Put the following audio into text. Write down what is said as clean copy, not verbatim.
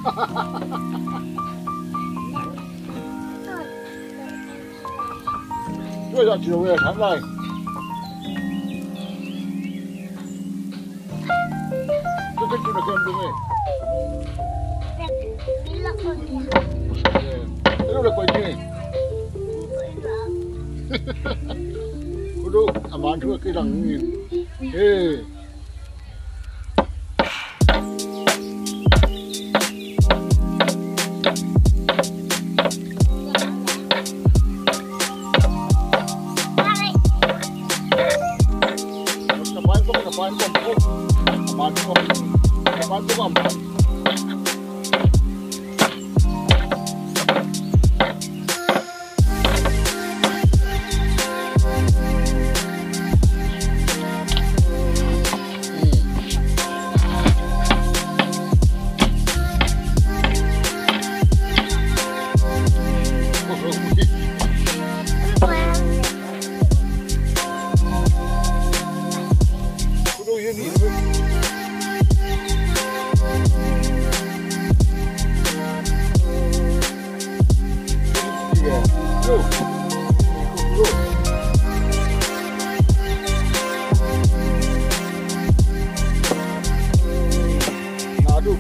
Đưa ra chiều về tháng này. Tôi thích được kem đúng không? Cái đó là quay gì? Kudu aman thua cái đằng nhìn. Ê. Aduh,